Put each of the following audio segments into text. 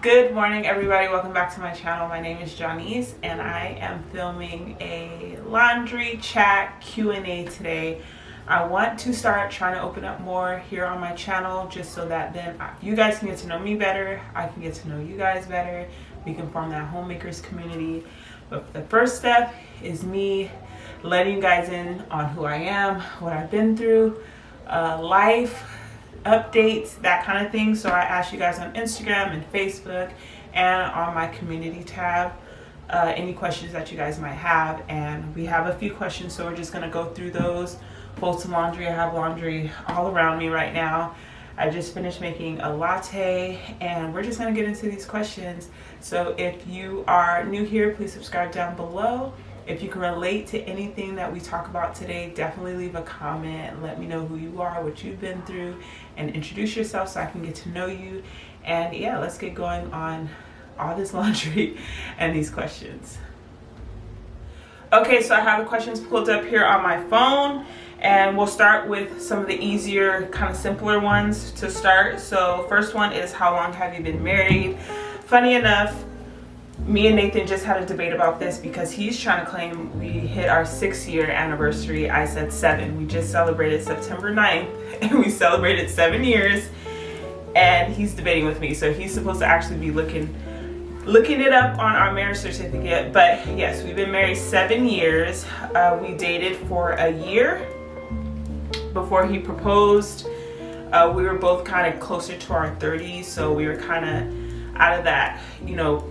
Good morning, everybody. Welcome back to my channel. My name is Janice and I am filming a laundry chat Q&A today. I want to start trying to open up more here on my channel just so that then you guys can get to know me better, I can get to know you guys better, we can form that homemakers community. But the first step is me letting you guys in on who I am, what I've been through, life updates, that kind of thing. So I asked you guys on Instagram and Facebook and on my community tab any questions that you guys might have, and we have a few questions, so we're just going to go through those. Fold some laundry. I have laundry all around me right now. I just finished making a latte and we're just going to get into these questions. So if you are new here, please subscribe down below. If you can relate to anything that we talk about today, definitely leave a comment. Let me know who you are, what you've been through, and introduce yourself so I can get to know you. And yeah, let's get going on all this laundry and these questions. Okay, so I have the questions pulled up here on my phone, and we'll start with some of the easier, kind of simpler ones to start. So first one is, how long have you been married? Funny enough, me and Nathan just had a debate about this because he's trying to claim we hit our 6-year anniversary. I said 7. We just celebrated September 9th and we celebrated 7 years, and he's debating with me. So he's supposed to actually be looking it up on our marriage certificate. But yes, we've been married 7 years. We dated for a year before he proposed. We were both kind of closer to our 30s, so we were kind of out of that,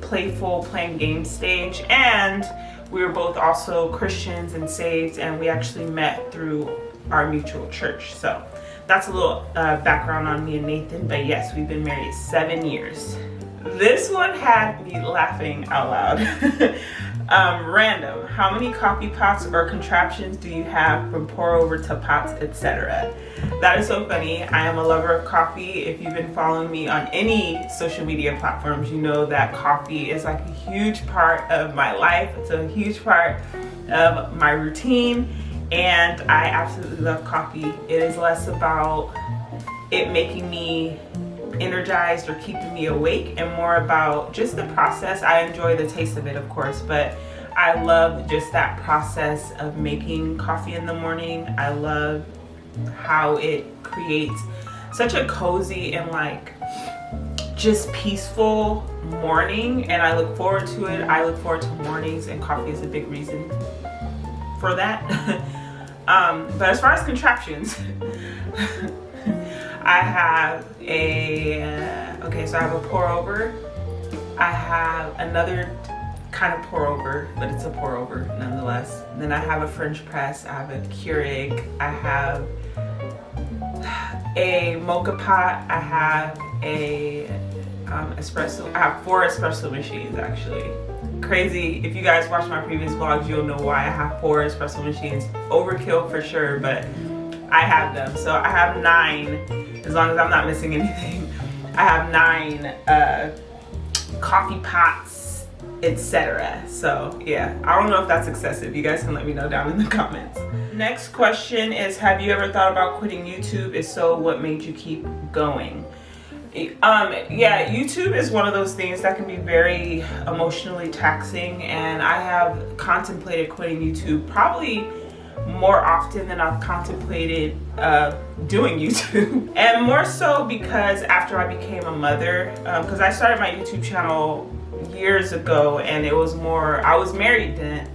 playful playing game stage, and we were both also Christians and saved, and we actually met through our mutual church. So that's a little background on me and Nathan. But yes, we've been married 7 years. This one had me laughing out loud. Random. How many coffee pots or contraptions do you have, from pour over to pots, etc.? That is so funny. I am a lover of coffee. If you've been following me on any social media platforms, you know that coffee is like a huge part of my life. It's a huge part of my routine, and I absolutely love coffee. It is less about it making me energized or keeping me awake and more about just the process. I enjoy the taste of it, of course, but I love just that process of making coffee in the morning. I love how it creates such a cozy and just peaceful morning, and I look forward to it. I look forward to mornings, and coffee is a big reason for that. But as far as contraptions, I have so I have a pour over. I have another kind of pour over, but it's a pour over nonetheless. Then I have a French press. I have a Keurig. I have a mocha pot. I have a espresso. I have 4 espresso machines, actually. Crazy. If you guys watch my previous vlogs, you'll know why I have 4 espresso machines. Overkill for sure, but I have them. So I have 9, as long as I'm not missing anything. I have 9 coffee pots, etc. So yeah, I don't know if that's excessive. You guys can let me know down in the comments. Next question is, have you ever thought about quitting YouTube? If so, what made you keep going? Yeah, YouTube is one of those things that can be very emotionally taxing, and I have contemplated quitting YouTube probably more often than I've contemplated doing YouTube. And more so because after I became a mother, because I started my YouTube channel years ago, and it was more, I was married then,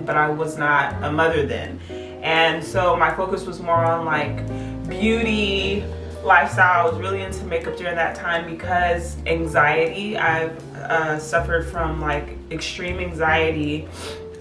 but I was not a mother then. And so my focus was more on beauty, lifestyle. I was really into makeup during that time because anxiety. I've suffered from extreme anxiety,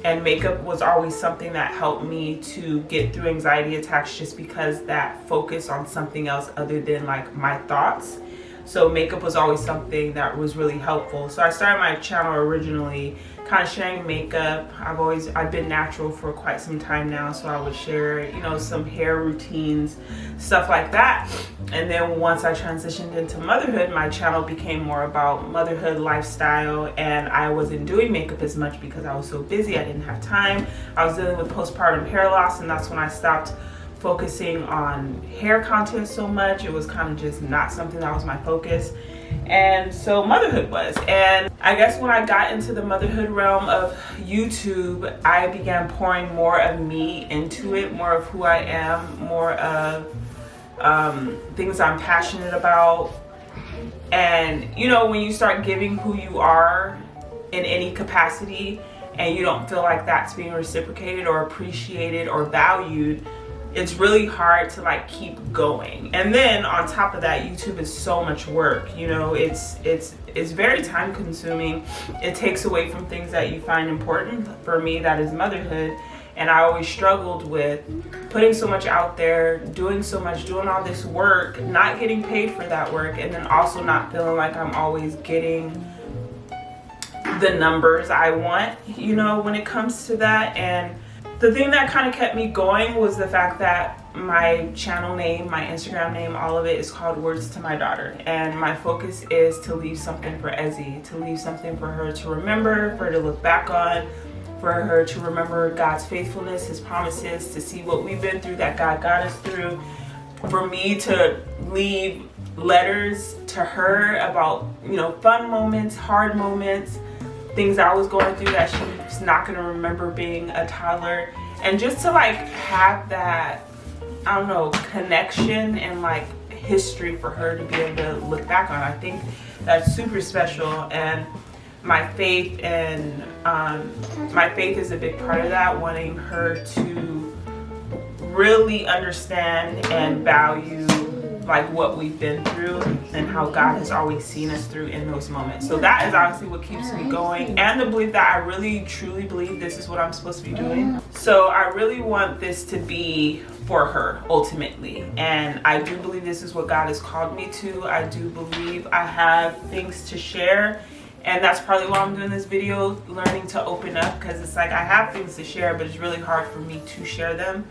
and makeup was always something that helped me to get through anxiety attacks, just because that focus on something else other than my thoughts. So makeup was always something that was really helpful. So I started my channel originally kind of sharing makeup. I've been natural for quite some time now, so I would share, some hair routines, stuff like that. And then once I transitioned into motherhood, my channel became more about motherhood lifestyle, and I wasn't doing makeup as much because I was so busy. I didn't have time. I was dealing with postpartum hair loss, and that's when I stopped focusing on hair content so much. It was kind of just not something that was my focus. And so motherhood was. And I guess when I got into the motherhood realm of YouTube, I began pouring more of me into it, more of who I am, more of things I'm passionate about. And you know, when you start giving who you are in any capacity and you don't feel like that's being reciprocated or appreciated or valued, it's really hard to like keep going. And then on top of that, YouTube is so much work. You know, it's very time consuming. It takes away from things that you find important. For me, that is motherhood. And I always struggled with putting so much out there, doing so much, doing all this work, not getting paid for that work, and then also not feeling like I'm always getting the numbers I want, you know, when it comes to that. And the thing that kind of kept me going was the fact that my channel name, my Instagram name, all of it is called Words to My Daughter. And my focus is to leave something for Ezzy, to leave something for her to remember, for her to look back on, for her to remember God's faithfulness, his promises, to see what we've been through that God got us through, for me to leave letters to her about, you know, fun moments, hard moments, things I was going through that she's not going to remember being a toddler, and just to like have that, I don't know, connection and like history for her to be able to look back on. I think that's super special. And my faith is a big part of that, wanting her to really understand and value like what we've been through and how God has always seen us through in those moments. So that is honestly what keeps me going, and the belief that I really truly believe this is what I'm supposed to be doing. So I really want this to be for her ultimately, and I do believe this is what God has called me to. I do believe I have things to share. And that's probably why I'm doing this video, learning to open up, because it's like I have things to share, but it's really hard for me to share them.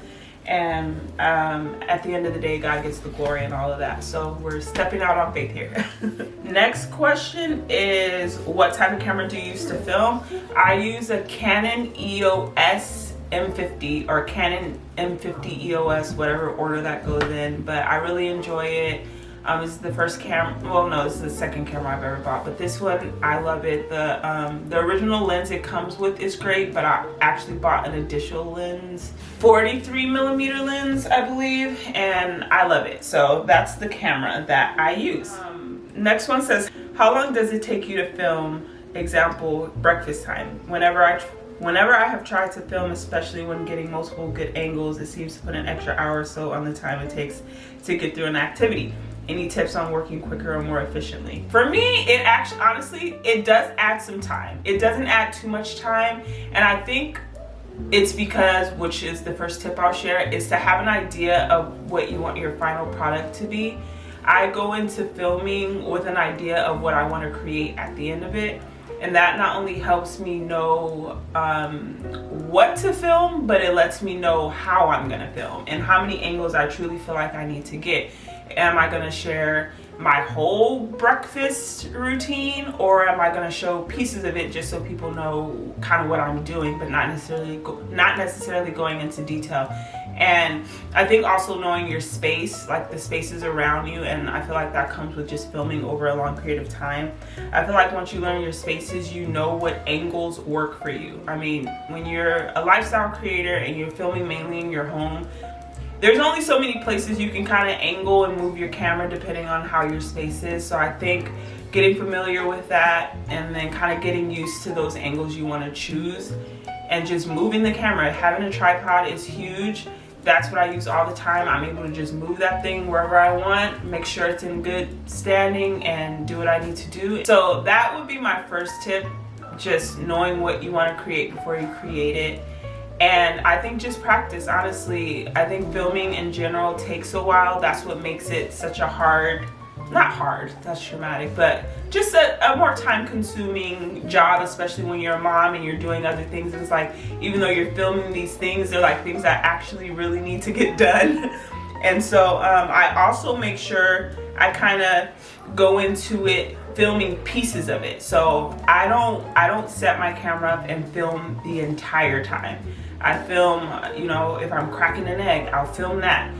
And at the end of the day, God gets the glory and all of that. So we're stepping out on faith here. Next question is, what type of camera do you use to film? I use a Canon EOS M50 or Canon M50 EOS, whatever order that goes in, but I really enjoy it. This is the first camera, well no, this is the second camera I've ever bought, but this one, I love it. The original lens it comes with is great, but I actually bought an additional lens, 43mm lens, I believe, and I love it. So that's the camera that I use. Next one says, how long does it take you to film, example, breakfast time? Whenever I have tried to film, especially when getting multiple good angles, it seems to put an extra hour or so on the time it takes to get through an activity. Any tips on working quicker or more efficiently? For me, it actually, honestly, it does add some time. It doesn't add too much time. And I think it's because, which is the first tip I'll share, is to have an idea of what you want your final product to be. I go into filming with an idea of what I want to create at the end of it. And that not only helps me know what to film, but it lets me know how I'm gonna film and how many angles I truly feel like I need to get. Am I gonna share my whole breakfast routine, or am I gonna show pieces of it just so people know kind of what I'm doing, but not necessarily going into detail? And I think also knowing your space, like the spaces around you, and I feel like that comes with just filming over a long period of time. I feel like once you learn your spaces, you know what angles work for you. I mean, when you're a lifestyle creator and you're filming mainly in your home, there's only so many places you can kind of angle and move your camera depending on how your space is. So I think getting familiar with that and then kind of getting used to those angles you want to choose and just moving the camera. Having a tripod is huge. That's what I use all the time. I'm able to just move that thing wherever I want, make sure it's in good standing, and do what I need to do. So that would be my first tip, just knowing what you want to create before you create it. And I think just practice, honestly. I think filming in general takes a while. That's what makes it such a hard, not hard, that's traumatic, but just a more time-consuming job, especially when you're a mom and you're doing other things. It's like, even though you're filming these things, they're like things that actually really need to get done. And so I also make sure I kind of go into it filming pieces of it. So I don't set my camera up and film the entire time. I film, you know, if I'm cracking an egg, I'll film that.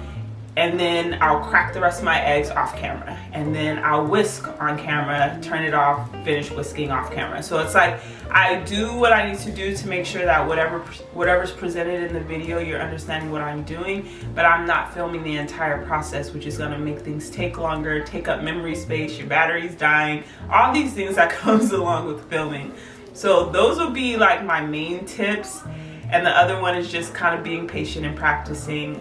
And then I'll crack the rest of my eggs off camera. And then I'll whisk on camera, turn it off, finish whisking off camera. So it's like, I do what I need to do to make sure that whatever's presented in the video, you're understanding what I'm doing, but I'm not filming the entire process, which is gonna make things take longer, take up memory space, your battery's dying, all these things that comes along with filming. So those would be like my main tips. And the other one is just kind of being patient and practicing,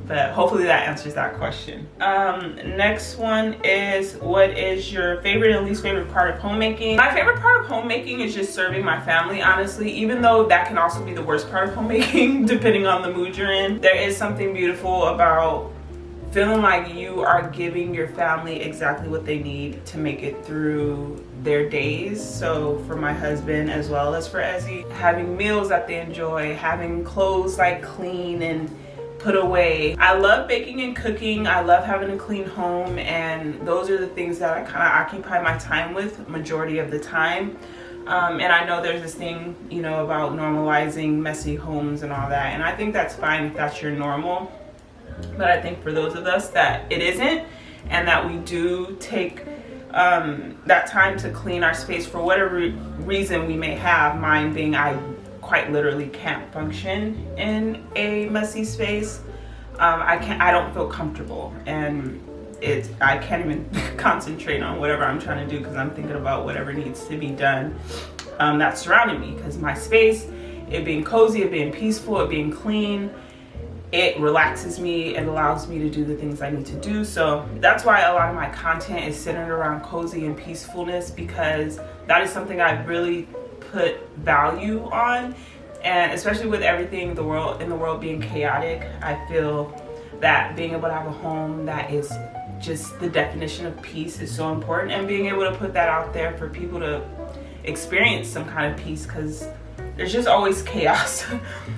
but hopefully that answers that question. Next one is, what is your favorite and least favorite part of homemaking? My favorite part of homemaking is just serving my family, honestly, even though that can also be the worst part of homemaking, depending on the mood you're in. There is something beautiful about feeling like you are giving your family exactly what they need to make it through their days. So for my husband as well as for Ezzy, having meals that they enjoy, having clothes like clean and put away. I love baking and cooking. I love having a clean home, and those are the things that I kind of occupy my time with majority of the time. And I know there's this thing, you know, about normalizing messy homes and all that, and I think that's fine if that's your normal. But I think for those of us that it isn't, and that we do take that time to clean our space for whatever reason we may have, mine being I quite literally can't function in a messy space. I don't feel comfortable, and I can't even concentrate on whatever I'm trying to do because I'm thinking about whatever needs to be done that's surrounding me. Because my space, it being cozy, it being peaceful, it being clean, it relaxes me, it allows me to do the things I need to do. So that's why a lot of my content is centered around cozy and peacefulness, because that is something I really put value on. And especially with everything in the world being chaotic, I feel that being able to have a home that is just the definition of peace is so important, and being able to put that out there for people to experience some kind of peace, because there's just always chaos.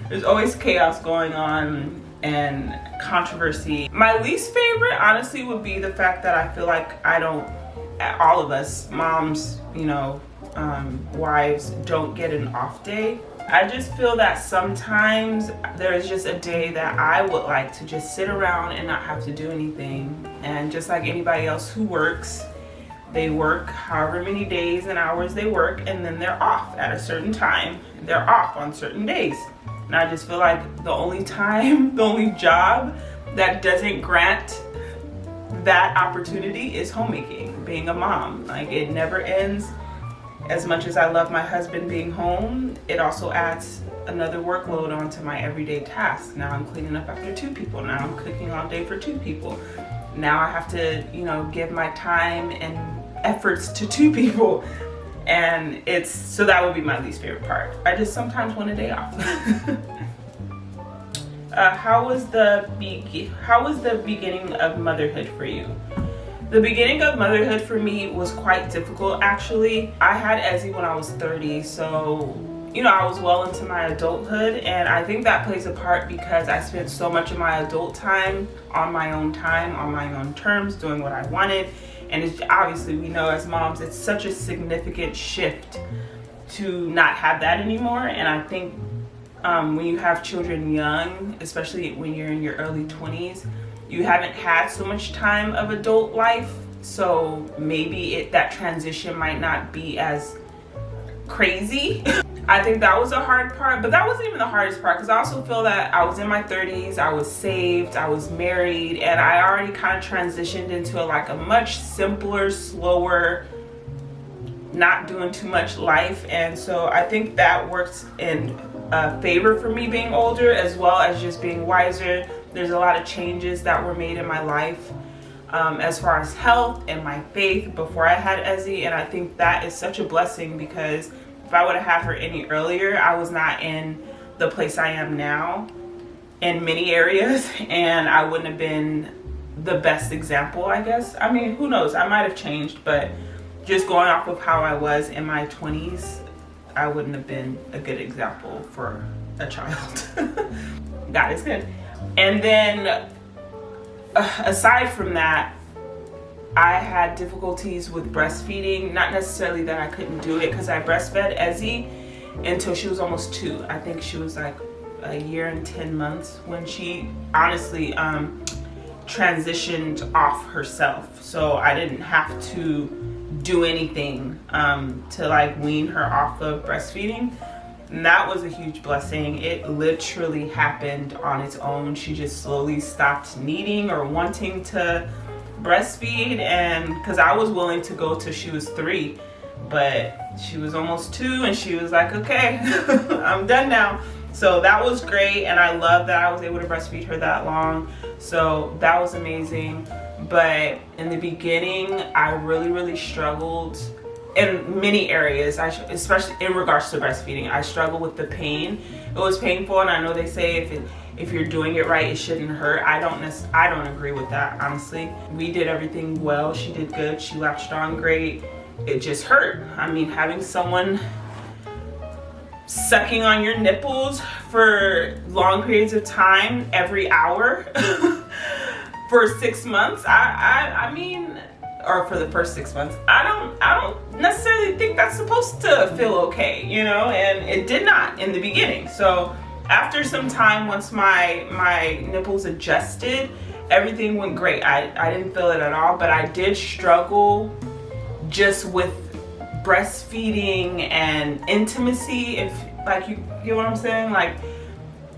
There's always chaos going on and controversy. My least favorite, honestly, would be the fact that I feel like all of us, moms, you know, wives, don't get an off day. I just feel that sometimes there's just a day that I would like to just sit around and not have to do anything. And just like anybody else who works, they work however many days and hours they work, and then they're off at a certain time. They're off on certain days. And I just feel like the only job that doesn't grant that opportunity is homemaking, being a mom. Like, it never ends. As much as I love my husband being home, it also adds another workload onto my everyday tasks. Now I'm cleaning up after 2 people. Now I'm cooking all day for 2 people. Now I have to, you know, give my time and efforts to 2 people. And so that would be my least favorite part. I just sometimes want a day off. How was the beginning of motherhood for you? The beginning of motherhood for me was quite difficult, actually. I had Ezzy when I was 30, so, you know, I was well into my adulthood, and I think that plays a part because I spent so much of my adult time, on my own terms, doing what I wanted. And it's, obviously, we know as moms, it's such a significant shift to not have that anymore. And I think when you have children young, especially when you're in your early 20s, you haven't had so much time of adult life. So maybe that transition might not be as crazy. I think that was a hard part, but that wasn't even the hardest part, because I also feel that I was in my 30s, I was saved, I was married, and I already kind of transitioned into a much simpler, slower, not doing too much life. And so I think that works in favor for me being older, as well as just being wiser. There's a lot of changes that were made in my life as far as health and my faith before I had Ezzy, and I think that is such a blessing, because if I would have had her any earlier, I was not in the place I am now in many areas, and I wouldn't have been the best example, I guess. I mean, who knows? I might have changed, but just going off of how I was in my 20s, I wouldn't have been a good example for a child. God is good. And then aside from that, I had difficulties with breastfeeding. Not necessarily that I couldn't do it, because I breastfed Ezzy until she was almost 2. I think she was like a year and 10 months when she honestly transitioned off herself. So I didn't have to do anything to like wean her off of breastfeeding. And that was a huge blessing. It literally happened on its own. She just slowly stopped needing or wanting to breastfeed, and because I was willing to go till she was 3, but she was almost 2 and she was like, okay, I'm done now. So that was great, and I love that I was able to breastfeed her that long. So that was amazing. But in the beginning, I really struggled in many areas, especially in regards to breastfeeding. I struggled with the pain. It was painful, and I know they say if you're doing it right, it shouldn't hurt. I don't agree with that, honestly. We did everything well. She did good. She latched on great. It just hurt. I mean, having someone sucking on your nipples for long periods of time, every hour, for 6 months, I mean, or for the first 6 months, I don't necessarily think that's supposed to feel okay, you know, and it did not in the beginning. So after some time, once my nipples adjusted, everything went great. I didn't feel it at all, but I did struggle just with breastfeeding and intimacy, if like you get what I'm saying. Like,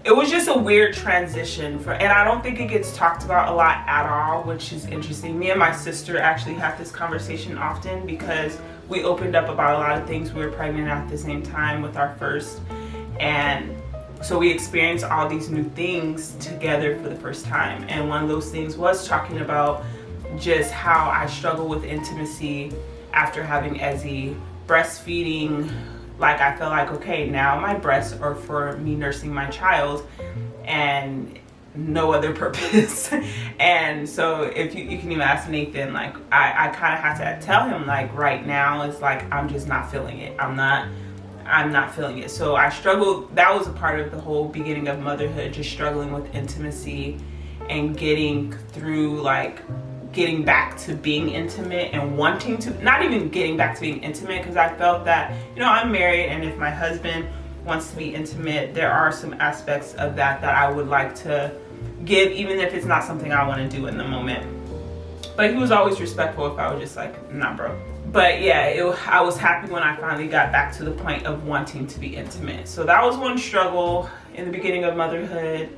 it was just a weird transition and I don't think it gets talked about a lot at all, which is interesting. Me and my sister actually have this conversation often because we opened up about a lot of things. We were pregnant at the same time with our first, and so we experienced all these new things together for the first time. And one of those things was talking about just how I struggle with intimacy after having Ezzy, breastfeeding. Like, I felt like, okay, now my breasts are for me nursing my child and no other purpose. And so if you can even ask Nathan, like, I kind of had to tell him, like, right now it's like, I'm just not feeling it. I'm not feeling it. So I struggled. That was a part of the whole beginning of motherhood, just struggling with intimacy and getting through, like, getting back to being intimate and wanting to, not even getting back to being intimate, because I felt that, you know, I'm married, and if my husband wants to be intimate, there are some aspects of that I would like to give, even if it's not something I want to do in the moment. But he was always respectful if I was just like, nah, bro. But yeah, I was happy when I finally got back to the point of wanting to be intimate. So that was one struggle in the beginning of motherhood.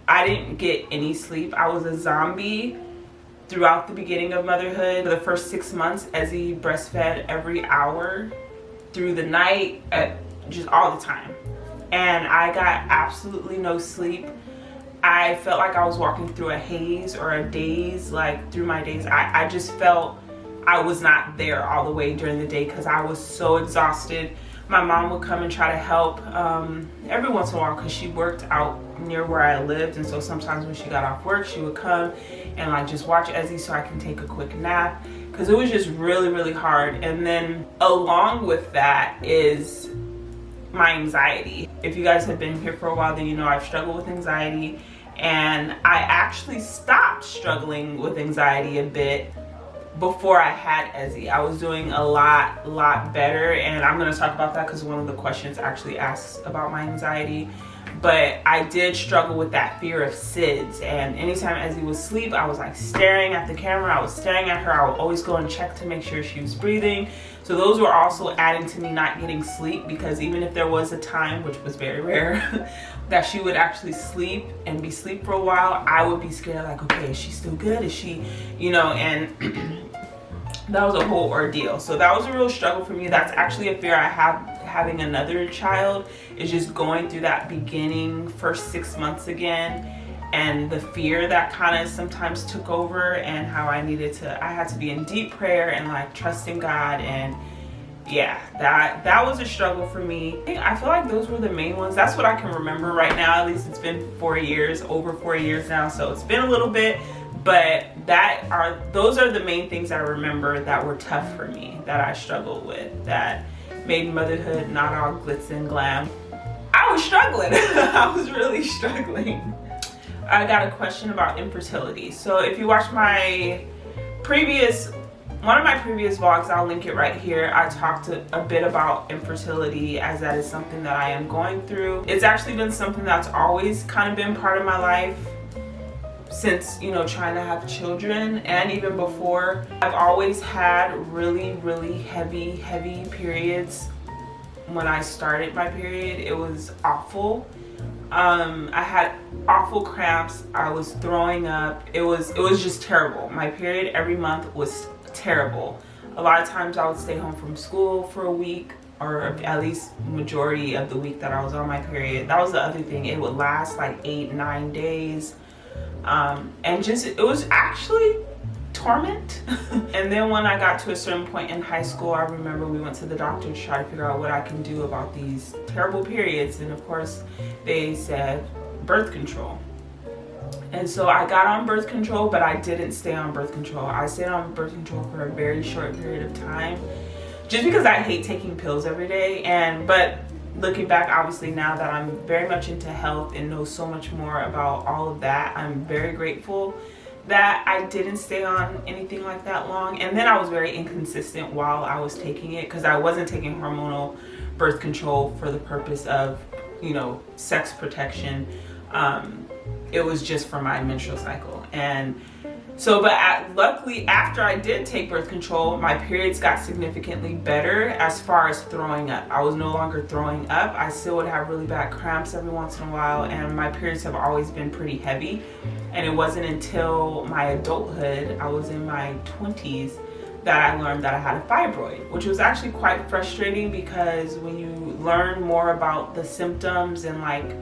I didn't get any sleep. I was a zombie throughout the beginning of motherhood. For the first 6 months, Ezzy breastfed every hour through the night, just all the time. And I got absolutely no sleep. I felt like I was walking through a haze or a daze, like through my days. I just felt I was not there all the way during the day because I was so exhausted. My mom would come and try to help every once in a while because she worked out near where I lived, and so sometimes when she got off work, she would come and like just watch Ezzy so I can take a quick nap, because it was just really hard. And then along with that is my anxiety. If you guys have been here for a while, then you know I've struggled with anxiety, and I actually stopped struggling with anxiety a bit before I had Ezzy. I was doing a lot better, and I'm going to talk about that because one of the questions actually asks about my anxiety. But I did struggle with that fear of SIDS, and anytime Ezzy was asleep, I was like staring at the camera. I was staring at her. I would always go and check to make sure she was breathing. So those were also adding to me not getting sleep, because even if there was a time, which was very rare, that she would actually sleep and be asleep for a while, I would be scared, like, okay, is she still good? Is she, you know, and that was a whole ordeal. So that was a real struggle for me. That's actually a fear I have having another child, is just going through that beginning first 6 months again, and the fear that kind of sometimes took over, and how I had to be in deep prayer and like trusting God. And yeah, that was a struggle for me. I feel like those were the main ones. That's what I can remember right now. At least it's been 4 years, over 4 years now, so it's been a little bit. But those are the main things I remember that were tough for me, that I struggled with, that made motherhood not all glitz and glam. I was struggling. I was really struggling. I got a question about infertility. So if you watch my previous one of my previous vlogs, I'll link it right here, I talked a bit about infertility, as that is something that I am going through. It's actually been something that's always kind of been part of my life since, you know, trying to have children, and even before. I've always had really heavy periods. When I started my period, it was awful. I had awful cramps. I was throwing up. It was just terrible. My period every month was terrible. A lot of times I would stay home from school for a week, or at least majority of the week that I was on my period. That was the other thing. It would last like 8-9 days. And just, it was actually torment. And then when I got to a certain point in high school, I remember we went to the doctor to try to figure out what I can do about these terrible periods. And of course they said birth control. And so I got on birth control, but I didn't stay on birth control. I stayed on birth control for a very short period of time, just because I hate taking pills every day. But looking back, obviously, now that I'm very much into health and know so much more about all of that, I'm very grateful that I didn't stay on anything like that long. And then I was very inconsistent while I was taking it, because I wasn't taking hormonal birth control for the purpose of, you know, sex protection. It was just for my menstrual cycle. And so, luckily, after I did take birth control, my periods got significantly better as far as throwing up. I was no longer throwing up. I still would have really bad cramps every once in a while, and my periods have always been pretty heavy. And it wasn't until my adulthood, I was in my 20s, that I learned that I had a fibroid, which was actually quite frustrating, because when you learn more about the symptoms and like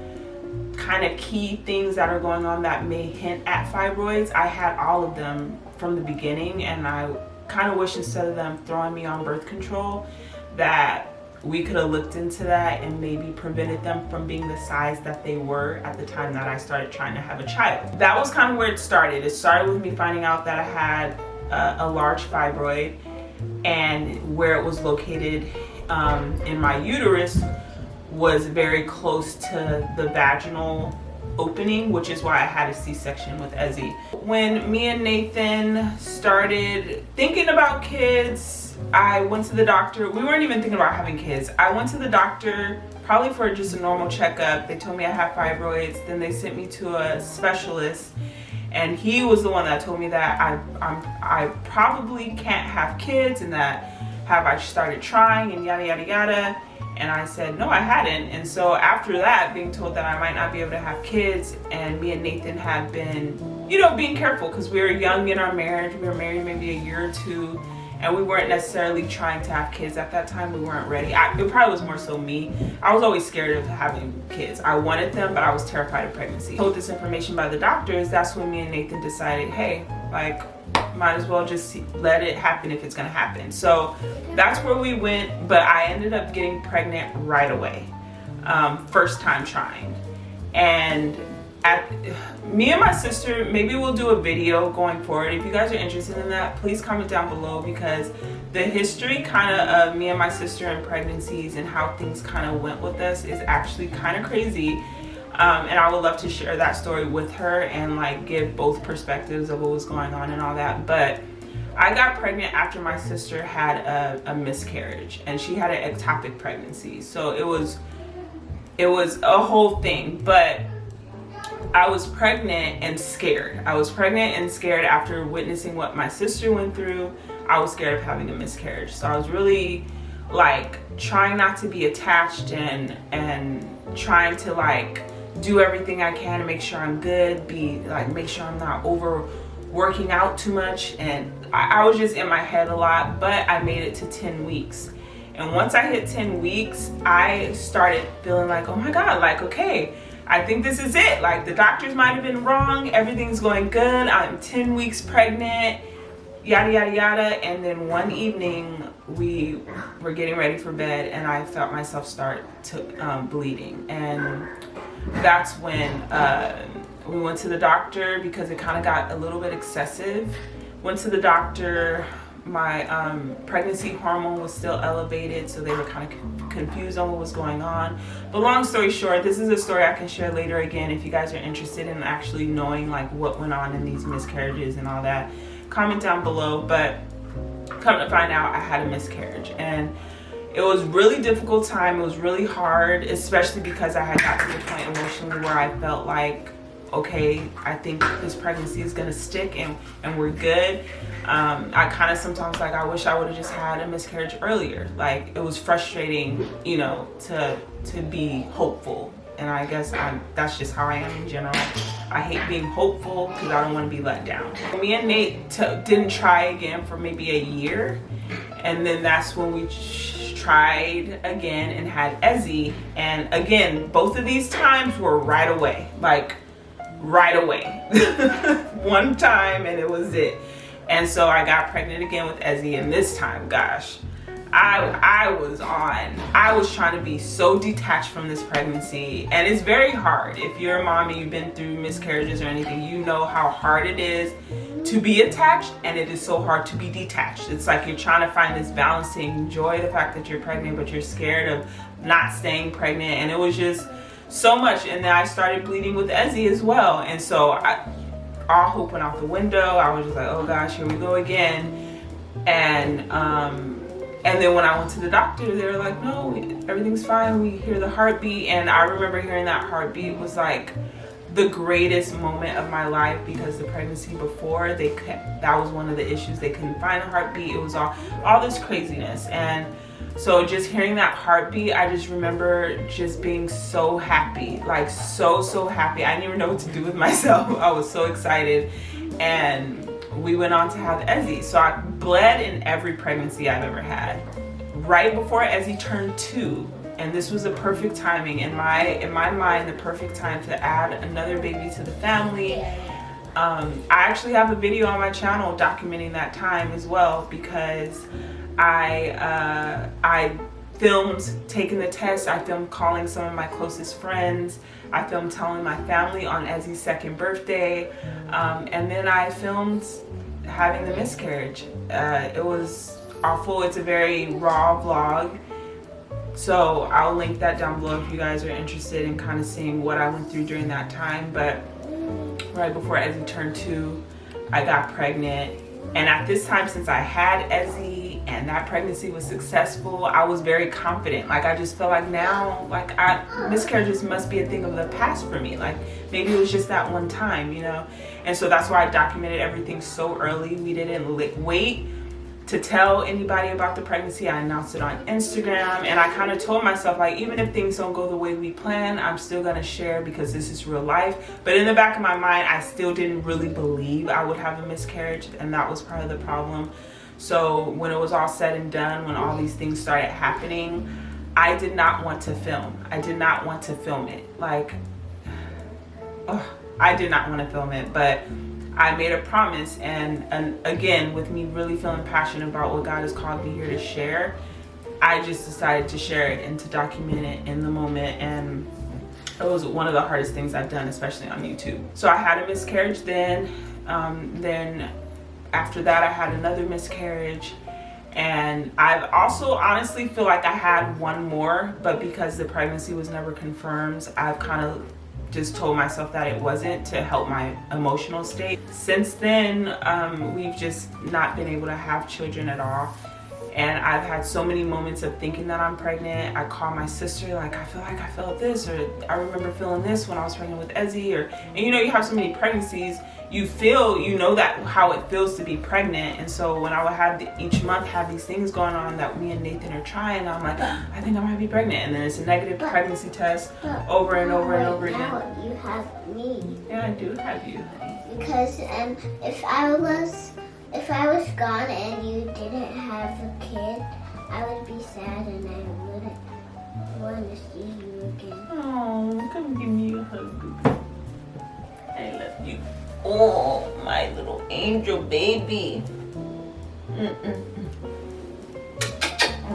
kind of key things that are going on that may hint at fibroids, I had all of them from the beginning. And I kind of wish, instead of them throwing me on birth control, that we could have looked into that and maybe prevented them from being the size that they were at the time that I started trying to have a child. That was kind of where it started. It started with me finding out that I had a large fibroid, and where it was located in my uterus was very close to the vaginal opening, which is why I had a C-section with Ezzy. When me and Nathan started thinking about kids, I went to the doctor. We weren't even thinking about having kids. I went to the doctor probably for just a normal checkup. They told me I had fibroids. Then they sent me to a specialist, and he was the one that told me that I probably can't have kids, and that have I started trying, and yada yada yada. And I said, no, I hadn't. And so after that, being told that I might not be able to have kids, and me and Nathan had been, you know, being careful, because we were young in our marriage. We were married maybe a year or two, and we weren't necessarily trying to have kids at that time. We weren't ready. It probably was more so me. I was always scared of having kids. I wanted them, but I was terrified of pregnancy. Told this information by the doctors. That's when me and Nathan decided, hey, like, might as well just let it happen if it's gonna happen. So that's where we went, but I ended up getting pregnant right away, first time trying. And me and my sister, maybe we'll do a video going forward. If you guys are interested in that, please comment down below, because the history kind of me and my sister and pregnancies and how things kind of went with us is actually kind of crazy. And I would love to share that story with her and like give both perspectives of what was going on and all that. But I got pregnant after my sister had a miscarriage, and she had an ectopic pregnancy. So it was a whole thing. But I was pregnant and scared. I was pregnant and scared after witnessing what my sister went through. I was scared of having a miscarriage. So I was really like trying not to be attached and trying to like do everything I can to make sure I'm good, make sure I'm not over working out too much. And I was just in my head a lot. But I made it to 10 weeks. And once I hit 10 weeks, I started feeling like, oh my God, like, okay, I think this is it. Like, the doctors might have been wrong. Everything's going good. I'm 10 weeks pregnant, yada, yada, yada. And then one evening we were getting ready for bed, and I felt myself start to bleeding. And that's when we went to the doctor, because it kind of got a little bit excessive. Went to the doctor. My pregnancy hormone was still elevated, so they were kind of confused on what was going on. But long story short, this is a story I can share later again if you guys are interested in actually knowing like what went on in these miscarriages and all that. Comment down below. But come to find out I had a miscarriage. And it was really difficult time. It was really hard, especially because I had got to the point emotionally where I felt like, okay, I think this pregnancy is gonna stick and we're good. I kind of sometimes like, I wish I would have just had a miscarriage earlier. Like, it was frustrating, you know, to be hopeful. And I guess that's just how I am in general. I hate being hopeful because I don't want to be let down. Me and Nate didn't try again for maybe a year. And then that's when we tried again and had Ezzy. And again, both of these times were right away. Like, right away. One time and it was it. And so I got pregnant again with Ezzy, and this time, gosh, I was trying to be so detached from this pregnancy. And it's very hard. If you're a mom and you've been through miscarriages or anything, you know how hard it is to be attached, and it is so hard to be detached. It's like you're trying to find this balance to enjoy the fact that you're pregnant, but you're scared of not staying pregnant. And it was just so much. And then I started bleeding with Ezzy as well. And so all hope went out the window. I was just like, oh gosh, here we go again. And then when I went to the doctor, they were like, no, everything's fine. We hear the heartbeat. And I remember hearing that heartbeat was like the greatest moment of my life, because the pregnancy before, that was one of the issues. They couldn't find a heartbeat. It was all this craziness. And so just hearing that heartbeat, I just remember just being so happy, like so happy. I didn't even know what to do with myself. I was so excited. And we went on to have Ezzy. So I bled in every pregnancy I've ever had. Right before Ezzy turned 2, and this was the perfect timing in my mind, the perfect time to add another baby to the family. I actually have a video on my channel documenting that time as well, because I filmed taking the test. I filmed calling some of my closest friends. I filmed telling my family on Ezzy's 2nd birthday. And then I filmed having the miscarriage. It was awful. It's a very raw vlog. So I'll link that down below if you guys are interested in kind of seeing what I went through during that time. But right before Ezzy turned 2, I got pregnant. And at this time, since I had Ezzy and that pregnancy was successful, I was very confident. Like, I just felt like now, like, miscarriages must be a thing of the past for me. Like, maybe it was just that one time, you know? And so that's why I documented everything so early. We didn't wait to tell anybody about the pregnancy. I announced it on Instagram, and I kind of told myself, like, even if things don't go the way we plan, I'm still gonna share because this is real life. But in the back of my mind, I still didn't really believe I would have a miscarriage, and that was part of the problem. So when it was all said and done, when all these things started happening, I did not want to film. I did not want to film it. Like, I did not want to film it, but I made a promise, and again, with me really feeling passionate about what God has called me here to share, I just decided to share it and to document it in the moment. And it was one of the hardest things I've done, especially on YouTube. So I had a miscarriage then. Then after that, I had another miscarriage. And I've also honestly feel like I had one more, but because the pregnancy was never confirmed, I've kind of just told myself that it wasn't, to help my emotional state. Since then, we've just not been able to have children at all. And I've had so many moments of thinking that I'm pregnant. I call my sister, like, I feel like I felt this, or I remember feeling this when I was pregnant with Ezzy, and you know, you have so many pregnancies, you know that how it feels to be pregnant. And so when I would have each month have these things going on that me and Nathan are trying, I'm like, I think I might be pregnant. And then it's a negative pregnancy test over and over and over again. Now you have me. Yeah, I do have you, honey. Because if I was gone and you didn't have a kid, I would be sad and I wouldn't want to see you again. Oh, come give me a hug. I love you. Oh, my little angel baby. I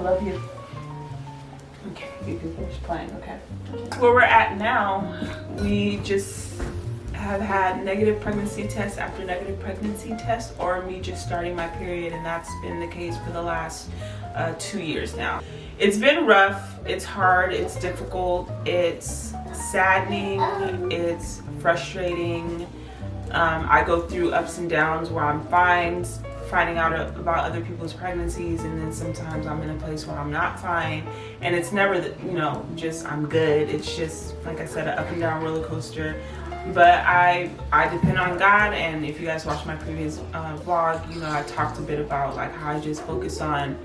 love you. Okay, you can finish playing, okay? Where we're at now, we just have had negative pregnancy tests after negative pregnancy tests, or me just starting my period, and that's been the case for the last 2 years now. It's been rough, it's hard, it's difficult, it's saddening, it's frustrating. I go through ups and downs where I'm fine finding out about other people's pregnancies, and then sometimes I'm in a place where I'm not fine, and it's never that, you know, just I'm good. It's just, like I said, an up and down roller coaster. But I depend on God, and if you guys watched my previous vlog, you know, I talked a bit about like how I just focus on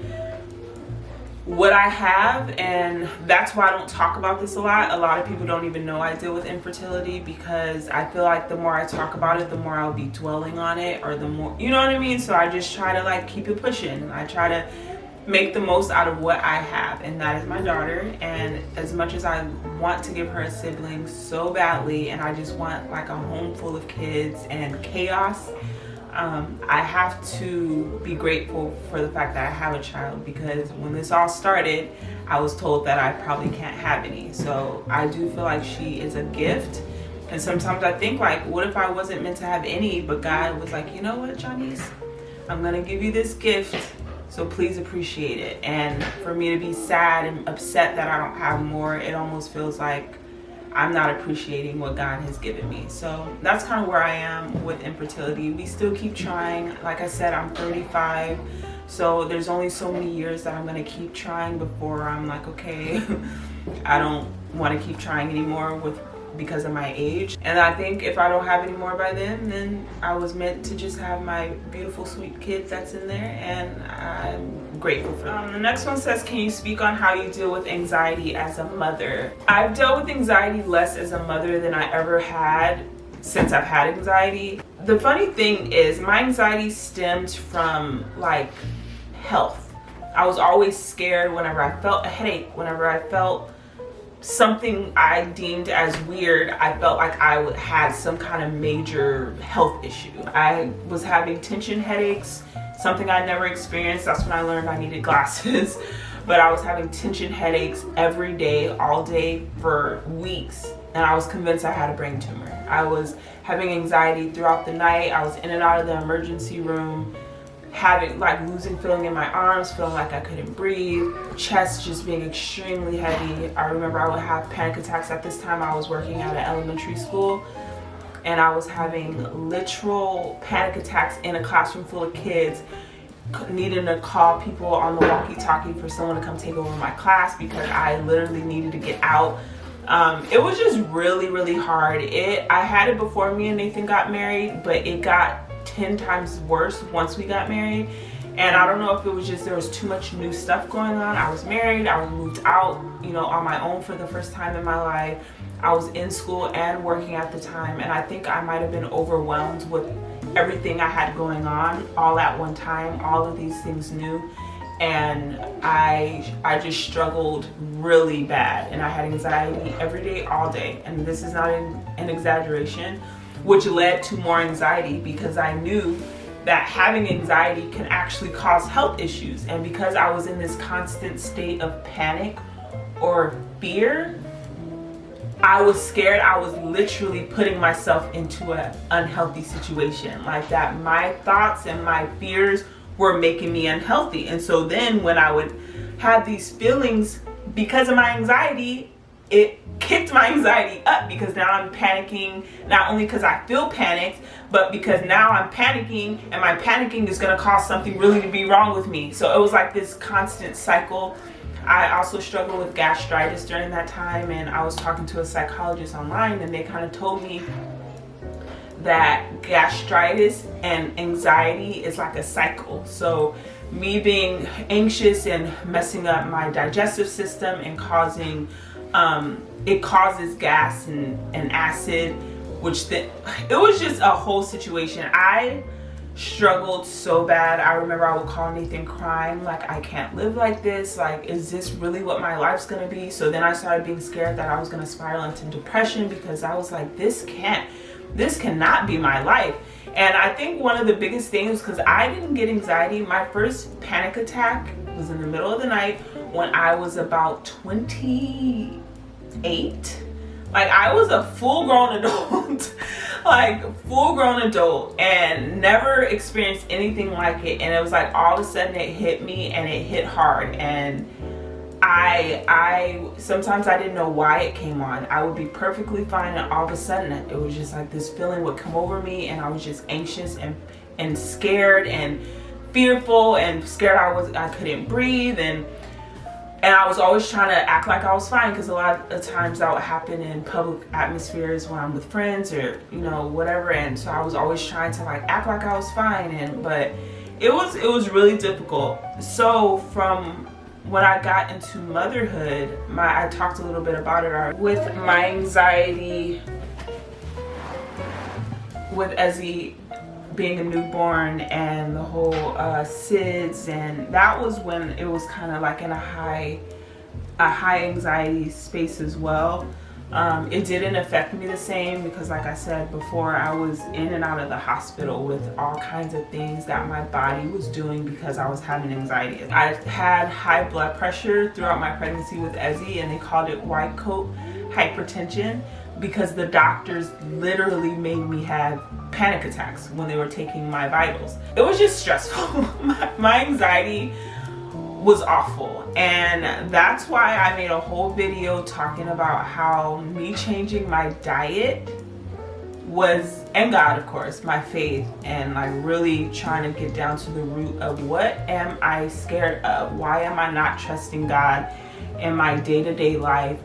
what I have, and that's why I don't talk about this a lot. A lot of people don't even know I deal with infertility, because I feel like the more I talk about it, the more I'll be dwelling on it, or the more, you know what I mean? So I just try to like keep it pushing. I try to make the most out of what I have, and that is my daughter. And as much as I want to give her a sibling so badly, and I just want like a home full of kids and chaos, I have to be grateful for the fact that I have a child, because when this all started, I was told that I probably can't have any. So I do feel like she is a gift. And sometimes I think like, what if I wasn't meant to have any, but God was like, you know what, Johnny's, I'm gonna give you this gift, so please appreciate it. And for me to be sad and upset that I don't have more, it almost feels like I'm not appreciating what God has given me. So that's kind of where I am with infertility. We still keep trying. Like I said, I'm 35, so there's only so many years that I'm gonna keep trying before I'm like, okay, I don't want to keep trying anymore because of my age. And I think if I don't have any more by then I was meant to just have my beautiful, sweet kids that's in there, and I'm grateful for them. The next one says, can you speak on how you deal with anxiety as a mother? I've dealt with anxiety less as a mother than I ever had since I've had anxiety. The funny thing is, my anxiety stemmed from like health. I was always scared whenever I felt a headache, whenever I felt something I deemed as weird. I felt like I had some kind of major health issue. I was having tension headaches, something I never experienced. That's when I learned I needed glasses. But I was having tension headaches every day, all day for weeks, and I was convinced I had a brain tumor. I was having anxiety throughout the night. I was in and out of the emergency room, having like losing feeling in my arms, feeling like I couldn't breathe, chest just being extremely heavy. I remember I would have panic attacks. At this time I was working at an elementary school, and I was having literal panic attacks in a classroom full of kids, needing to call people on the walkie-talkie for someone to come take over my class because I literally needed to get out. It was just really, really hard. I had it before me and Nathan got married, but it got 10 times worse once we got married. And I don't know if it was just there was too much new stuff going on. I was married, I was moved out, you know, on my own for the first time in my life. I was in school and working at the time, and I think I might have been overwhelmed with everything I had going on all at one time, all of these things new. And I just struggled really bad, and I had anxiety every day, all day. And this is not an exaggeration, which led to more anxiety because I knew that having anxiety can actually cause health issues. And because I was in this constant state of panic or fear, I was scared. I was literally putting myself into an unhealthy situation like that. My thoughts and my fears were making me unhealthy. And so then when I would have these feelings because of my anxiety, it kicked my anxiety up, because now I'm panicking, not only because I feel panicked, but because now I'm panicking, and my panicking is going to cause something really to be wrong with me. So it was like this constant cycle. I also struggled with gastritis during that time, and I was talking to a psychologist online, and they kind of told me that gastritis and anxiety is like a cycle. So me being anxious and messing up my digestive system and causing it causes gas and acid, which it was just a whole situation. I struggled so bad. I remember I would call Nathan crying, like, I can't live like this. Like, is this really what my life's gonna be? So then I started being scared that I was gonna spiral into depression, because I was like, this cannot be my life. And I think one of the biggest things, because I didn't get anxiety, my first panic attack was in the middle of the night when I was about 28. Like, I was a full-grown adult, like full-grown adult, and never experienced anything like it. And it was like all of a sudden it hit me, and it hit hard. And I sometimes I didn't know why it came on. I would be perfectly fine, and all of a sudden it was just like this feeling would come over me, and I was just anxious and scared, and fearful and scared I couldn't breathe, and I was always trying to act like I was fine, because a lot of times that would happen in public atmospheres when I'm with friends or, you know, whatever. And so I was always trying to like act like I was fine, but it was really difficult. So from when I got into motherhood, I talked a little bit about it already, with my anxiety with Ezzy being a newborn and the whole SIDS, and that was when it was kind of like in a high anxiety space as well. It didn't affect me the same, because like I said before, I was in and out of the hospital with all kinds of things that my body was doing because I was having anxiety. I had high blood pressure throughout my pregnancy with Ezzy, and they called it white coat hypertension, because the doctors literally made me have panic attacks when they were taking my vitals. It was just stressful. My anxiety was awful, and that's why I made a whole video talking about how me changing my diet was, and God of course, my faith, and like really trying to get down to the root of what am I scared of? Why am I not trusting God in my day-to-day life?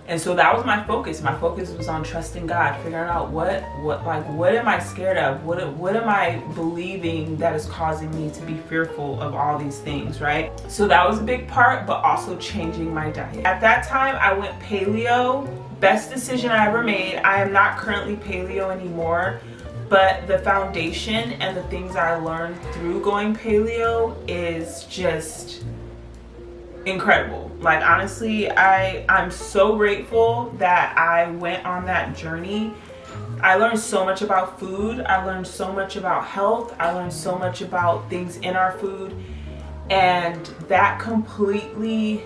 And so that was my focus. My focus was on trusting God, figuring out what am I scared of? What am I believing that is causing me to be fearful of all these things, right? So that was a big part, but also changing my diet. At that time, I went paleo. Best decision I ever made. I am not currently paleo anymore, but the foundation and the things I learned through going paleo is just incredible. Like honestly, I'm so grateful that I went on that journey. I learned so much about food. I learned so much about health. I learned so much about things in our food, and that completely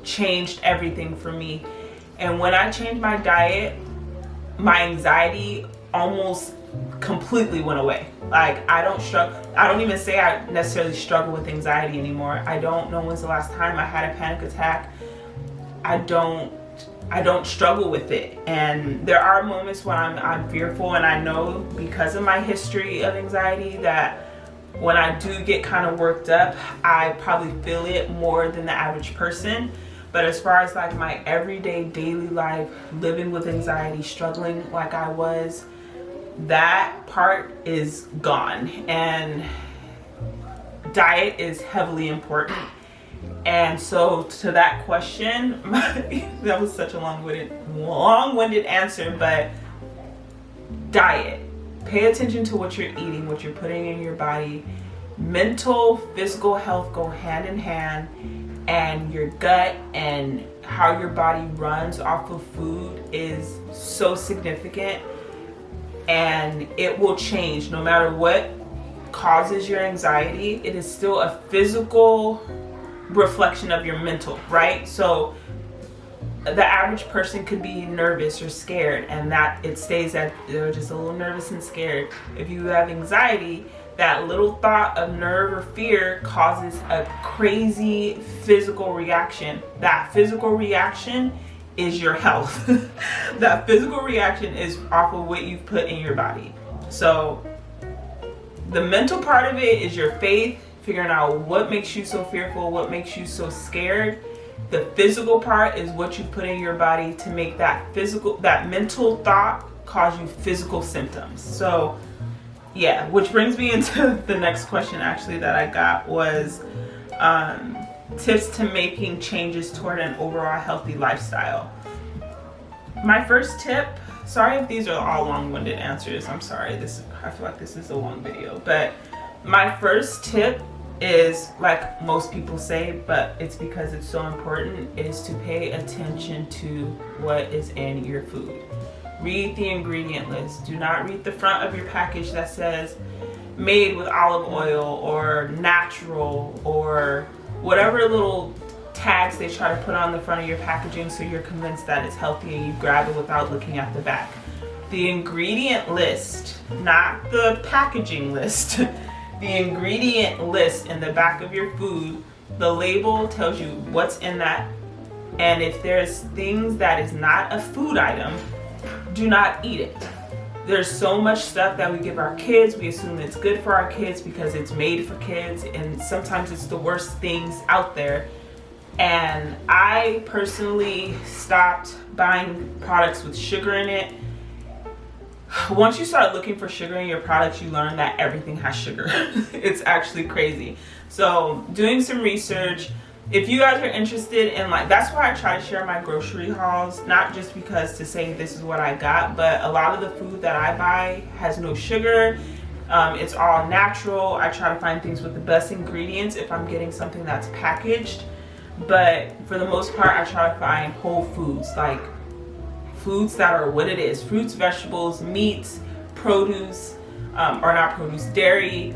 changed everything for me. And when I changed my diet, my anxiety almost completely went away. Like I don't even say I necessarily struggle with anxiety anymore. I don't know when's the last time I had a panic attack. I don't struggle with it. And there are moments when I'm fearful, and I know because of my history of anxiety that when I do get kind of worked up, I probably feel it more than the average person. But as far as like my everyday daily life, living with anxiety, struggling like I was, that part is gone. And diet is heavily important. And so to that question, that was such a long-winded answer, but diet. Pay attention to what you're eating, what you're putting in your body. Mental, physical health go hand in hand, and your gut and how your body runs off of food is so significant. And it will change no matter what causes your anxiety. It is still a physical reflection of your mental, right? So the average person could be nervous or scared, and that it stays that they're just a little nervous and scared. If you have anxiety, that little thought of nerve or fear causes a crazy physical reaction. That physical reaction is your health. That physical reaction is off of what you've put in your body. So the mental part of it is your faith, figuring out what makes you so fearful, what makes you so scared. The physical part is what you put in your body to make that mental thought cause you physical symptoms. So yeah, which brings me into the next question actually that I got was tips to making changes toward an overall healthy lifestyle. My first tip, sorry if these are all long-winded answers, I'm sorry, I feel like this is a long video, but my first tip is, like most people say, but it's because it's so important, is to pay attention to what is in your food. Read the ingredient list. Do not read the front of your package that says made with olive oil or natural or whatever little tags they try to put on the front of your packaging so you're convinced that it's healthy and you grab it without looking at the back. The ingredient list, not the packaging list, the ingredient list in the back of your food, the label tells you what's in that. And if there's things that is not a food item, do not eat it. There's so much stuff that we give our kids. We assume it's good for our kids because it's made for kids, and sometimes it's the worst things out there. And I personally stopped buying products with sugar in it. Once you start looking for sugar in your products, you learn that everything has sugar. It's actually crazy. So doing some research, if you guys are interested in, like, that's why I try to share my grocery hauls, not just because to say this is what I got, but a lot of the food that I buy has no sugar. It's all natural. I try to find things with the best ingredients if I'm getting something that's packaged. But for the most part, I try to find whole foods, like foods that are what it is: fruits, vegetables, meats, produce, or not produce, dairy.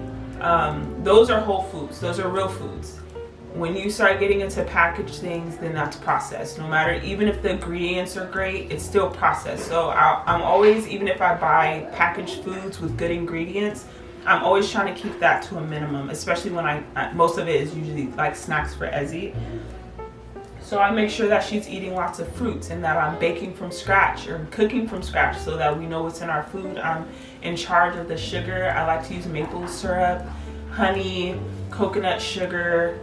Those are whole foods. Those are real foods. When you start getting into packaged things, then that's processed. No matter, even if the ingredients are great, it's still processed. So I'm always, even if I buy packaged foods with good ingredients, I'm always trying to keep that to a minimum, especially when most of it is usually like snacks for Ezzy. So I make sure that she's eating lots of fruits and that I'm baking from scratch or cooking from scratch so that we know what's in our food. I'm in charge of the sugar. I like to use maple syrup, honey, coconut sugar.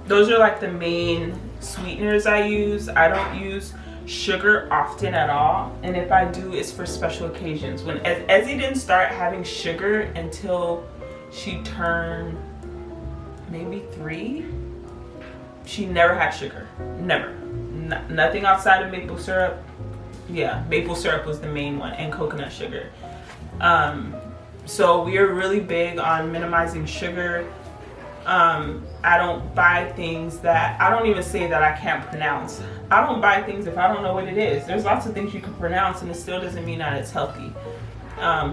Those are like the main sweeteners I use. I don't use sugar often at all, and if I do, it's for special occasions. When Ezzy didn't start having sugar until she turned maybe 3, she never had sugar. Never. Nothing outside of maple syrup. Yeah, maple syrup was the main one, and coconut sugar. So we are really big on minimizing sugar. I don't buy things that, I don't even say that I can't pronounce. I don't buy things if I don't know what it is. There's lots of things you can pronounce and it still doesn't mean that it's healthy.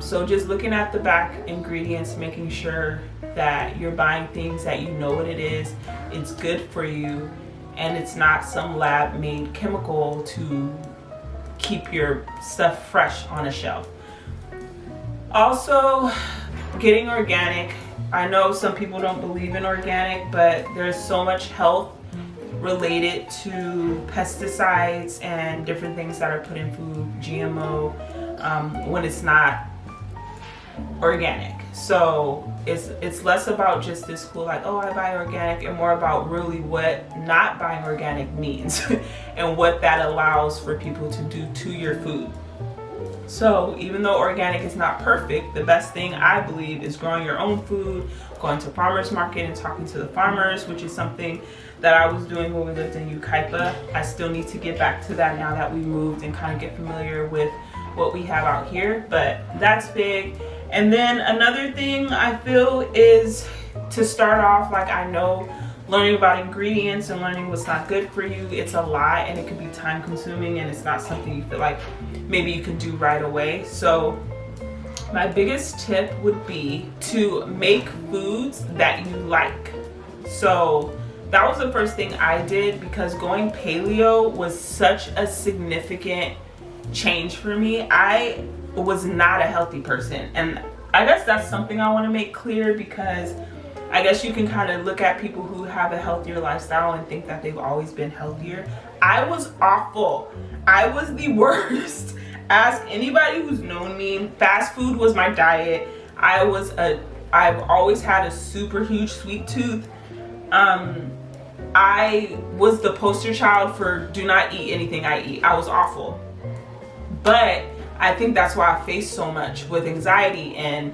So just looking at the back ingredients, making sure that you're buying things that you know what it is, it's good for you, and it's not some lab-made chemical to keep your stuff fresh on a shelf. Also, getting organic. I know some people don't believe in organic, but there's so much health related to pesticides and different things that are put in food, GMO, when it's not organic. So it's less about just this cool, like, oh, I buy organic, and more about really what not buying organic means and what that allows for people to do to your food. So even though organic is not perfect, the best thing I believe is growing your own food, going to farmers market and talking to the farmers, which is something that I was doing when we lived in Ukaipa. I still need to get back to that now that we moved and kind of get familiar with what we have out here, but that's big. And then another thing I feel is to start off, like, I know learning about ingredients and learning what's not good for you, it's a lot and it can be time consuming, and it's not something you feel like maybe you can do right away. So my biggest tip would be to make foods that you like. So that was the first thing I did, because going paleo was such a significant change for me. I was not a healthy person, and I guess that's something I want to make clear, because I guess you can kind of look at people who have a healthier lifestyle and think that they've always been healthier. I was awful. I was the worst. Ask anybody who's known me. Fast food was my diet. I've always had a super huge sweet tooth. I was the poster child for do not eat anything I eat. I was awful. But I think that's why I faced so much with anxiety and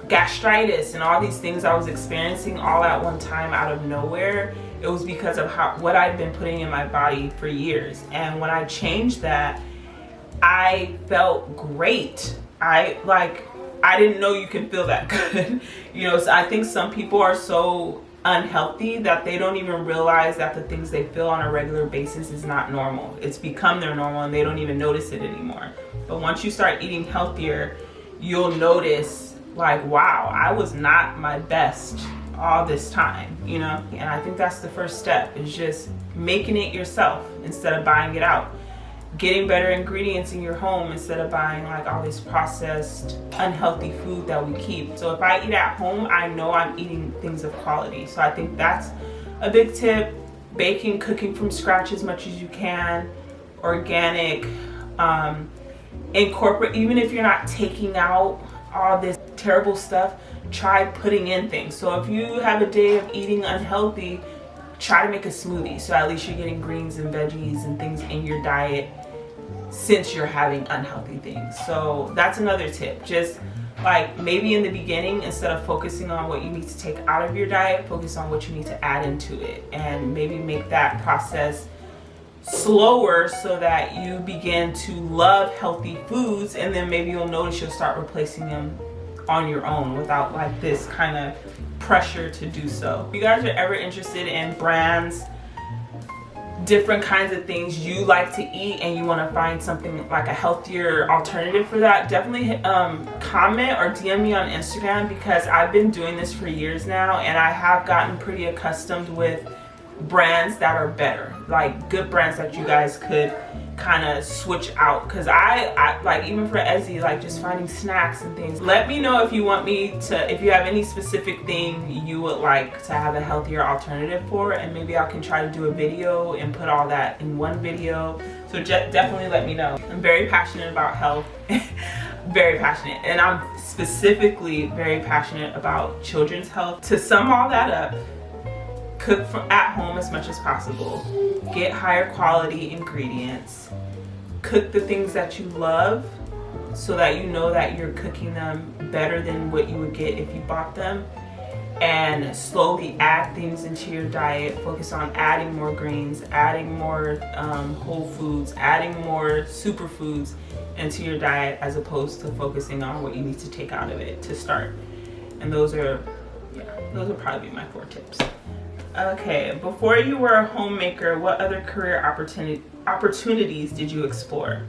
gastritis and all these things I was experiencing all at one time out of nowhere. It was because of what I'd been putting in my body for years. And when I changed that, I felt great. I didn't know you can feel that good. So I think some people are so unhealthy that they don't even realize that the things they feel on a regular basis is not normal. It's become their normal and they don't even notice it anymore. But once you start eating healthier, you'll notice, like, wow, I was not my best all this time, And I think that's the first step, is just making it yourself instead of buying it out. Getting better ingredients in your home instead of buying like all this processed, unhealthy food that we keep. So if I eat at home, I know I'm eating things of quality. So I think that's a big tip. Baking, cooking from scratch as much as you can, organic, Incorporate, even if you're not taking out all this terrible stuff, try putting in things. So if you have a day of eating unhealthy, try to make a smoothie, so at least you're getting greens and veggies and things in your diet since you're having unhealthy things. So that's another tip. Just like maybe in the beginning, instead of focusing on what you need to take out of your diet, focus on what you need to add into it, and maybe make that process slower so that you begin to love healthy foods, and then maybe you'll notice you'll start replacing them on your own without like this kind of pressure to do so. If you guys are ever interested in brands, different kinds of things you like to eat, and you want to find something like a healthier alternative for that, definitely comment or DM me on Instagram, because I've been doing this for years now and I have gotten pretty accustomed with brands that are better, like good brands that you guys could kind of switch out. Because I like, even for Ezzy, like just finding snacks and things. Let me know if you want me to, if you have any specific thing you would like to have a healthier alternative for, and maybe I can try to do a video and put all that in one video. So definitely let me know. I'm very passionate about health. Very passionate, and I'm specifically very passionate about children's health. To sum all that up, cook at home as much as possible. Get higher quality ingredients. Cook the things that you love, so that you know that you're cooking them better than what you would get if you bought them. And slowly add things into your diet. Focus on adding more greens, adding more whole foods, adding more superfoods into your diet, as opposed to focusing on what you need to take out of it to start. And those are probably my 4 tips. Okay, before you were a homemaker, what other career opportunities did you explore?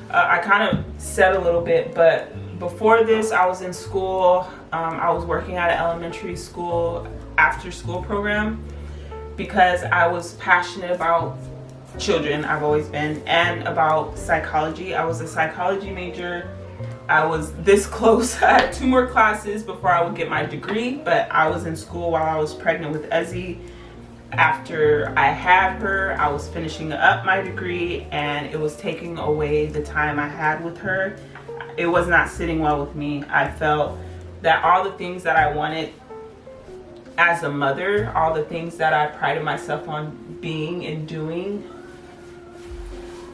I kind of said a little bit, but before this, I was in school. I was working at an elementary school after school program, because I was passionate about children. I've always been, and about psychology. I was a psychology major. I was this close. I had 2 more classes before I would get my degree, but I was in school while I was pregnant with Ezzy. After I had her, I was finishing up my degree, and it was taking away the time I had with her. It was not sitting well with me. I felt that all the things that I wanted as a mother, all the things that I prided myself on being and doing,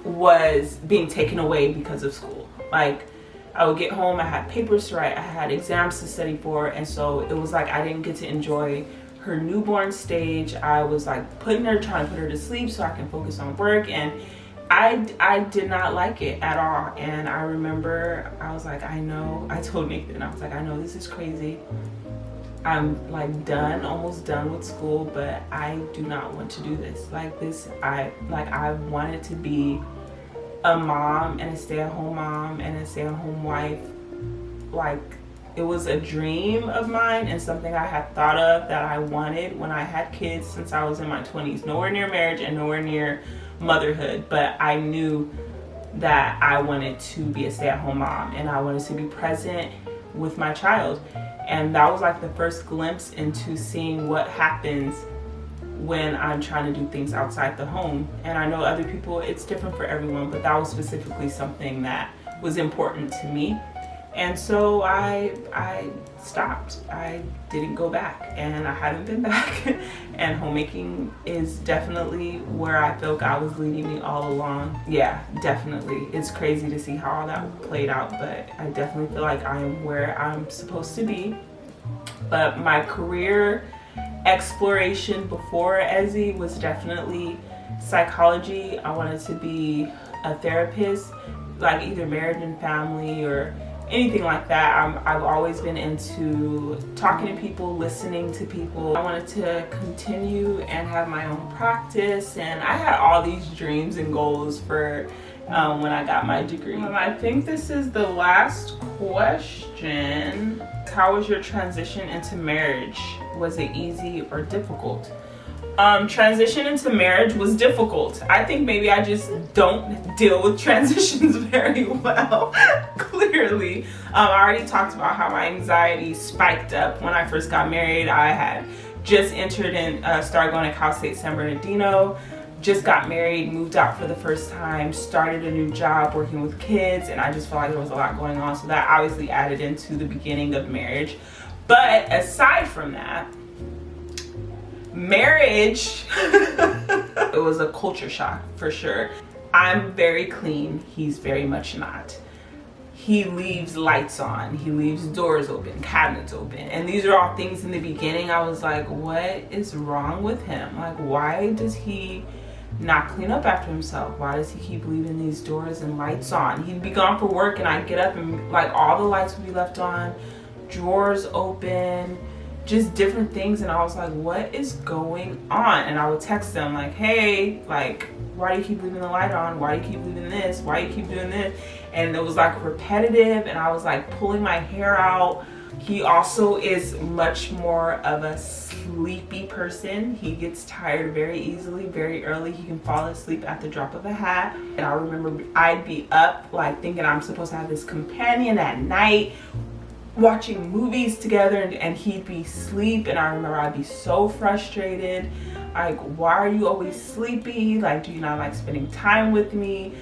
was being taken away because of school. Like, I would get home, I had papers to write, I had exams to study for, and so it was like I didn't get to enjoy her newborn stage. I was like trying to put her to sleep so I can focus on work, and I did not like it at all. And I remember I was like, I told Nathan, I was like, I know this is crazy. I'm like almost done with school, but I do not want to do this. I wanted to be a mom, and a stay-at-home mom, and a stay-at-home wife. Like, it was a dream of mine, and something I had thought of that I wanted when I had kids since I was in my 20s. Nowhere near marriage and nowhere near motherhood, but I knew that I wanted to be a stay-at-home mom, and I wanted to be present with my child. And that was like the first glimpse into seeing what happens when I'm trying to do things outside the home. And I know other people, it's different for everyone, but that was specifically something that was important to me. And so I stopped. I didn't go back, and I haven't been back. And homemaking is definitely where I feel God was leading me all along. Yeah, definitely. It's crazy to see how all that played out, but I definitely feel like I am where I'm supposed to be. But my career exploration before Ezzy was definitely psychology. I wanted to be a therapist, like either marriage and family or anything like that. I've always been into talking to people, listening to people. I wanted to continue and have my own practice, and I had all these dreams and goals for when I got my degree. I think this is the last question. How was your transition into marriage? Was it easy or difficult? Transition into marriage was difficult. I think maybe I just don't deal with transitions very well, clearly. I already talked about how my anxiety spiked up when I first got married. I had just entered and started going to Cal State San Bernardino. just got married, moved out for the first time, started a new job, working with kids, and I just felt like there was a lot going on. So that obviously added into the beginning of marriage. But aside from that, marriage, it was a culture shock for sure. I'm very clean, he's very much not. He leaves lights on, he leaves doors open, cabinets open. And these are all things in the beginning I was like, what is wrong with him? Like, why does he not clean up after himself? Why does he keep leaving these doors and lights on? He'd be gone for work and I'd get up and like all the lights would be left on, drawers open, just different things. And I was like, what is going on? And I would text them like, hey, like, why do you keep leaving the light on? Why do you keep leaving this? Why do you keep doing this? And it was like repetitive, and I was like pulling my hair out. He also is much more of a sleepy person. He gets tired very easily, very early. He can fall asleep at the drop of a hat. And I remember I'd be up like thinking I'm supposed to have this companion at night, watching movies together, and he'd be asleep. And I remember I'd be so frustrated. Like, why are you always sleepy? Like, do you not like spending time with me?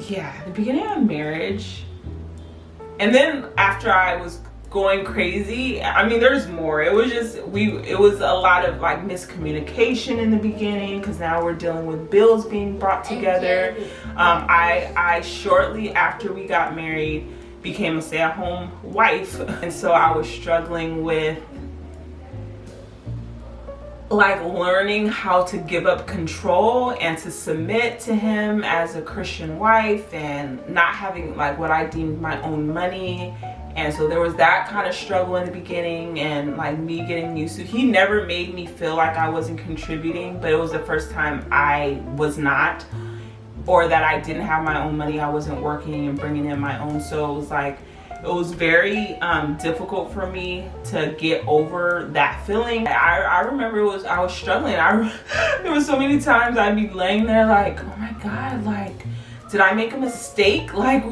Yeah, the beginning of marriage. And then after I was going crazy, I mean, there's more. It was just, it was a lot of like miscommunication in the beginning, because now we're dealing with bills being brought together. I shortly after we got married became a stay-at-home wife. And so I was struggling with like learning how to give up control and to submit to him as a Christian wife, and not having like what I deemed my own money. And so there was that kind of struggle in the beginning, and like me getting used to, he never made me feel like I wasn't contributing, but it was the first time I was not, or that I didn't have my own money, I wasn't working and bringing in my own. So it was like, it was very difficult for me to get over that feeling. I remember I was struggling. There was so many times I'd be laying there like, oh my God, like, did I make a mistake? Like,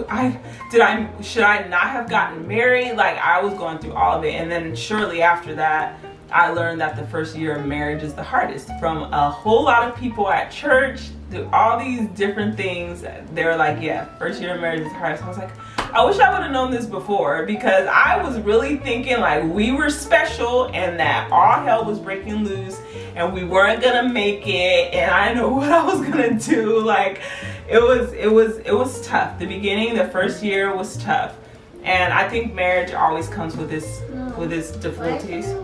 should I not have gotten married? Like, I was going through all of it. And then shortly after that, I learned that the first year of marriage is the hardest. From a whole lot of people at church, to all these different things, they were like, yeah, first year of marriage is the hardest. I was like, I wish I would have known this before, because I was really thinking like we were special and that all hell was breaking loose and we weren't gonna make it, and I know what I was gonna do. Like, it was tough. The beginning, the first year was tough. And I think marriage always comes with its difficulties.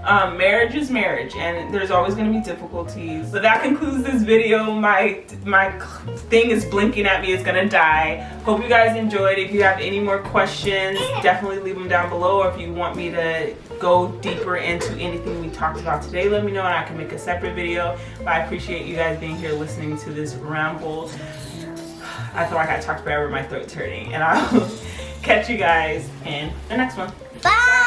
Marriage is marriage, and there's always going to be difficulties. So that concludes this video. My thing is blinking at me. It's going to die. Hope you guys enjoyed. If you have any more questions, definitely leave them down below. Or if you want me to go deeper into anything we talked about today, let me know and I can make a separate video. But I appreciate you guys being here listening to this ramble. I feel like I talked forever, my throat's hurting. And I'll catch you guys in the next one. Bye!